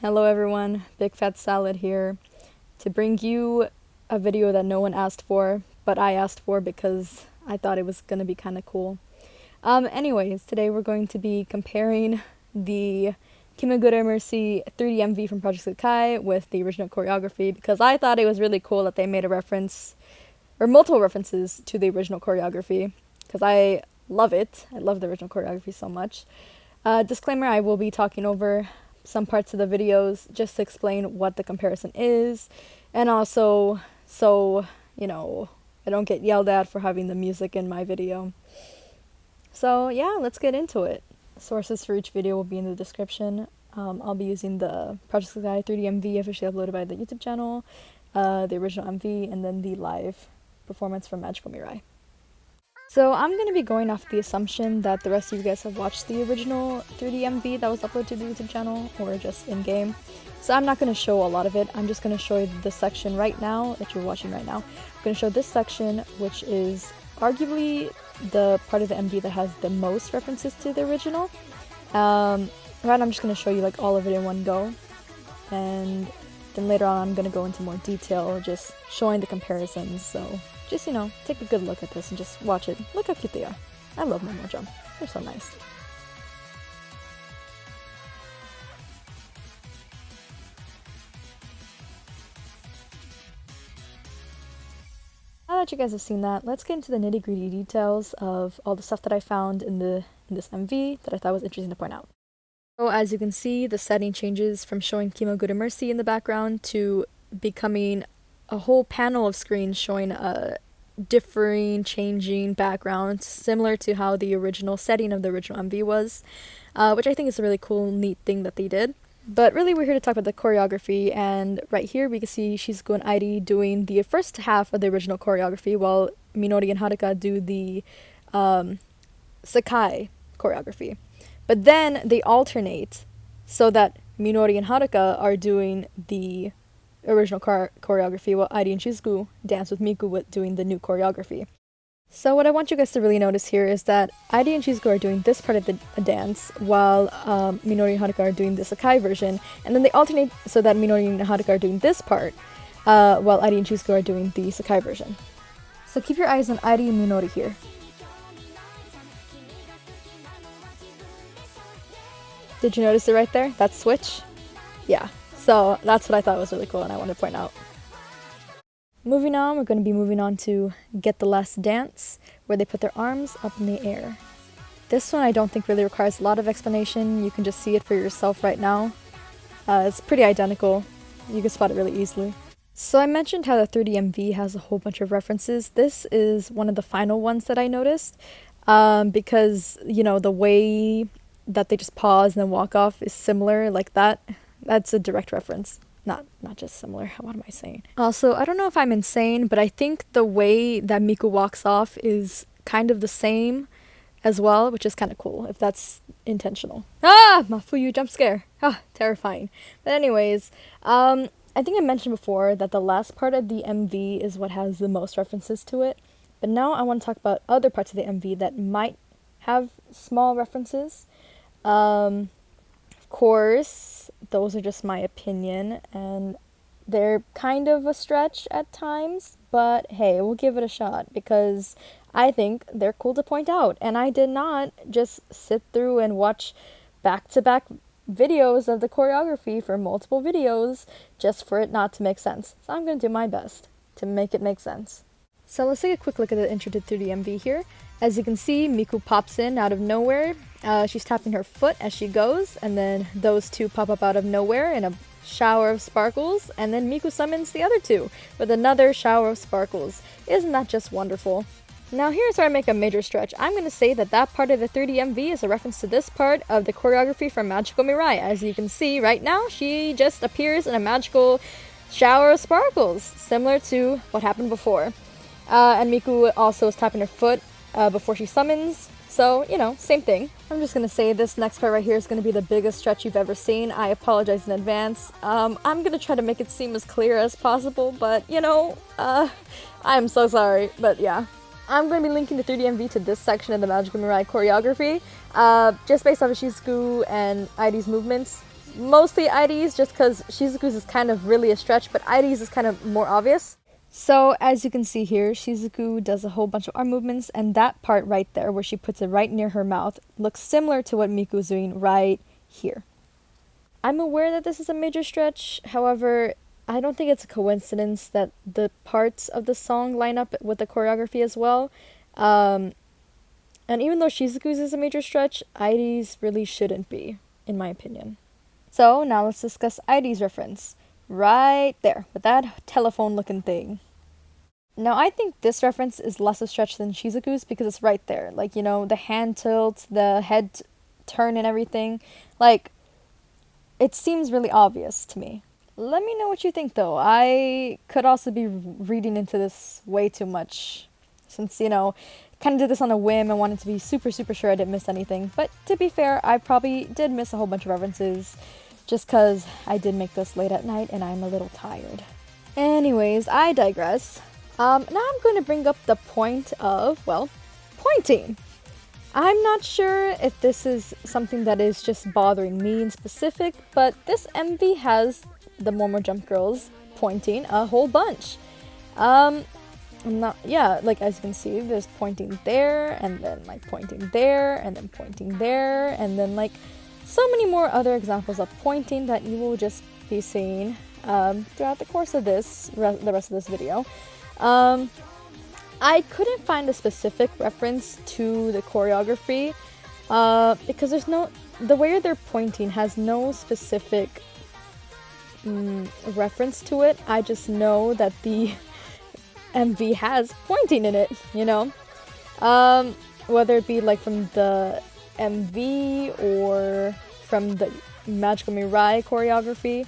Hello everyone, Big Fat Salad here to bring you a video that no one asked for, but I asked for because I thought it was gonna be kind of cool. Anyways, today we're going to be comparing the Kimagure Mercy 3D MV from Project Sekai with the original choreography because I thought it was really cool that they made a reference, or multiple references to the original choreography because I love it. I love the original choreography so much. Disclaimer, I will be talking over some parts of the videos just to explain what the comparison is, and also so, I don't get yelled at for having the music in my video. So yeah, let's get into it. Sources for each video will be in the description. I'll be using the Project Sekai 3D MV officially uploaded by the YouTube channel, the original MV, and then the live performance from Magical Mirai. So I'm going to be going off the assumption that the rest of you guys have watched the original 3D MV that was uploaded to the YouTube channel, or just in-game. So I'm not going to show a lot of it, I'm just going to show you this section right now that you're watching right now. I'm going to show this section, which is arguably the part of the MV that has the most references to the original. Right, I'm just going to show you like all of it in one go, and then later on I'm going to go into more detail, just showing the comparisons, so just, take a good look at this and just watch it. Look how cute they are. I love Momo-jump. They're so nice. Now that you guys have seen that, let's get into the nitty-gritty details of all the stuff that I found in this MV that I thought was interesting to point out. So as you can see, the setting changes from showing Kimagure Mercy in the background to becoming a whole panel of screens showing a differing, changing backgrounds, similar to how the original setting of the original MV was, which I think is a really cool, neat thing that they did. But really, we're here to talk about the choreography, and right here we can see Shizuku and Airi doing the first half of the original choreography, while Minori and Haruka do the Sekai choreography. But then they alternate so that Minori and Haruka are doing the original choreography while Airi and Shizuku dance with Miku doing the new choreography. So what I want you guys to really notice here is that Airi and Shizuku are doing this part of the dance while Minori and Haruka are doing the Sekai version, and then they alternate so that Minori and Haruka are doing this part while Airi and Shizuku are doing the Sekai version. So keep your eyes on Airi and Minori here. Did you notice it right there? That switch? Yeah. So that's what I thought was really cool and I wanted to point out. Moving on, we're going to be moving on to Get the Last Dance, where they put their arms up in the air. This one I don't think really requires a lot of explanation. You can just see it for yourself right now. It's pretty identical. You can spot it really easily. So I mentioned how the 3D MV has a whole bunch of references. This is one of the final ones that I noticed because, the way that they just pause and then walk off is similar like that. That's a direct reference. Not just similar. What am I saying? Also, I don't know if I'm insane, but I think the way that Miku walks off is kind of the same as well, which is kind of cool, if that's intentional. Ah! Mafuyu jump scare. Ah, terrifying. But anyways, I think I mentioned before that the last part of the MV is what has the most references to it. But now I want to talk about other parts of the MV that might have small references. Of course, those are just my opinion, and they're kind of a stretch at times, but hey, we'll give it a shot because I think they're cool to point out, and I did not just sit through and watch back-to-back videos of the choreography for multiple videos just for it not to make sense. So I'm going to do my best to make it make sense. So let's take a quick look at the intro to 3D MV here. As you can see, Miku pops in out of nowhere. She's tapping her foot as she goes, and then those two pop up out of nowhere in a shower of sparkles, and then Miku summons the other two with another shower of sparkles. Isn't that just wonderful? Now here's where I make a major stretch. I'm going to say that that part of the 3D MV is a reference to this part of the choreography from Magical Mirai. As you can see right now, she just appears in a magical shower of sparkles, similar to what happened before. And Miku also is tapping her foot before she summons, so, same thing. I'm just gonna say this next part right here is gonna be the biggest stretch you've ever seen. I apologize in advance. I'm gonna try to make it seem as clear as possible, but, I'm so sorry, but yeah. I'm going to be linking the 3D MV to this section of the Magical Mirai choreography, just based off of Shizuku and Airi's movements. mostly IDs just because Shizuku's is kind of really a stretch, but IDs is kind of more obvious. So as you can see here, Shizuku does a whole bunch of arm movements, and that part right there where she puts it right near her mouth looks similar to what Miku is doing right here. I'm aware that this is a major stretch, however, I don't think it's a coincidence that the parts of the song line up with the choreography as well. And even though Shizuku's is a major stretch, ID's really shouldn't be, in my opinion. So now let's discuss ID's reference. Right there, with that telephone looking thing. Now I think this reference is less a stretch than Shizuku's because it's right there. Like, you know, the hand tilt, the head turn and everything. Like, it seems really obvious to me. Let me know what you think though. I could also be reading into this way too much since, you know, kind of did this on a whim and wanted to be super sure I didn't miss anything. But to be fair, I probably did miss a whole bunch of references just because I did make this late at night and I'm a little tired. Anyways, I digress. Now I'm going to bring up the point of, well, pointing. I'm not sure if this is something that is just bothering me in specific, but this MV has the Momo Jump Girls pointing a whole bunch. Like as you can see, there's pointing there, and then like pointing there, and then pointing there, and then like so many more other examples of pointing that you will just be seeing throughout the course of this, the rest of this video. I couldn't find a specific reference to the choreography because there's no, the way they're pointing has no specific reference to it. I just know that the MV has pointing in it, you know? Whether it be like from the MV or from the Magical Mirai choreography,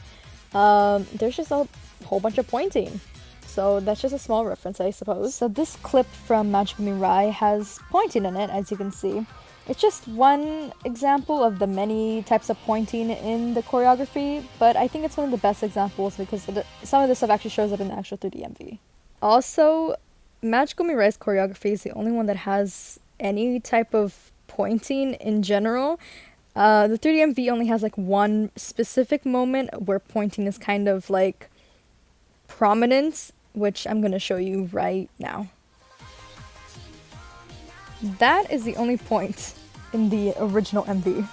there's just a whole bunch of pointing. So that's just a small reference, I suppose. So this clip from Magical Mirai has pointing in it, as you can see. It's just one example of the many types of pointing in the choreography, but I think it's one of the best examples because some of this stuff actually shows up in the actual 3D MV. Also, Magical Mirai's choreography is the only one that has any type of pointing in general. The 3D MV only has like one specific moment where pointing is kind of like prominent, which I'm going to show you right now. That is the only point in the original MV.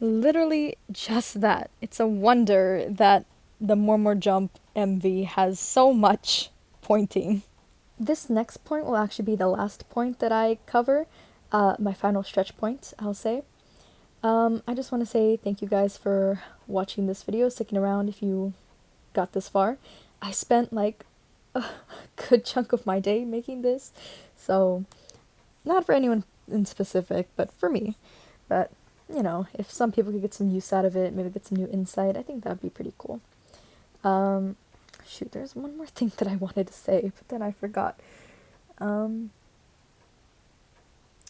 Literally just that. It's a wonder that the More Jump MV has so much pointing. This next point will actually be the last point that I cover, my final stretch point, I'll say. I just want to say thank you guys for watching this video, sticking around if you got this far. I spent like a good chunk of my day making this, so not for anyone in specific, but for me. But, you know, if some people could get some use out of it, maybe get some new insight, I think that'd be pretty cool. Shoot, there's one more thing that I wanted to say, but then I forgot. Well,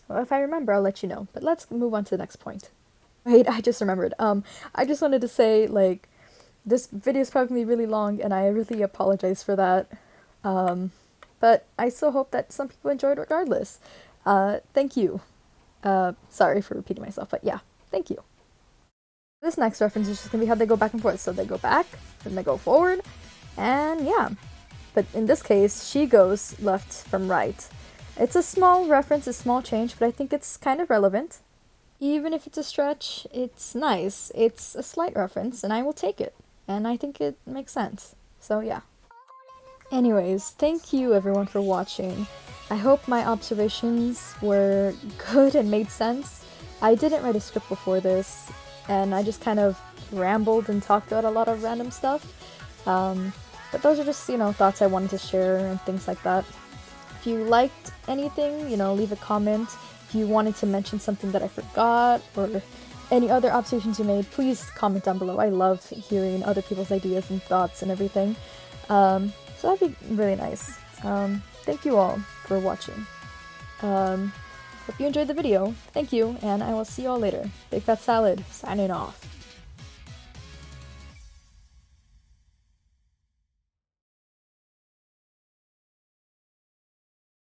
if I remember, I'll let you know. But let's move on to the next point. Wait, I just remembered. I just wanted to say, like, this video is probably really long, and I really apologize for that. But I still hope that some people enjoyed regardless. Thank you. Sorry for repeating myself, but yeah, thank you. This next reference is just gonna be how they go back and forth. So they go back, then they go forward, and yeah. But in this case, she goes left from right. It's a small reference, a small change, but I think it's kind of relevant. Even if it's a stretch, it's nice. It's a slight reference, and I will take it. And I think it makes sense. So yeah. Anyways, thank you everyone for watching. I hope my observations were good and made sense. I didn't write a script before this, and I just kind of rambled and talked about a lot of random stuff. But those are just, you know, thoughts I wanted to share and things like that. If you liked anything, you know, leave a comment. If you wanted to mention something that I forgot or any other observations you made, please comment down below. I love hearing other people's ideas and thoughts and everything. So that'd be really nice. Thank you all for watching. Hope you enjoyed the video. Thank you, and I will see you all later. Big Fat Salad, signing off.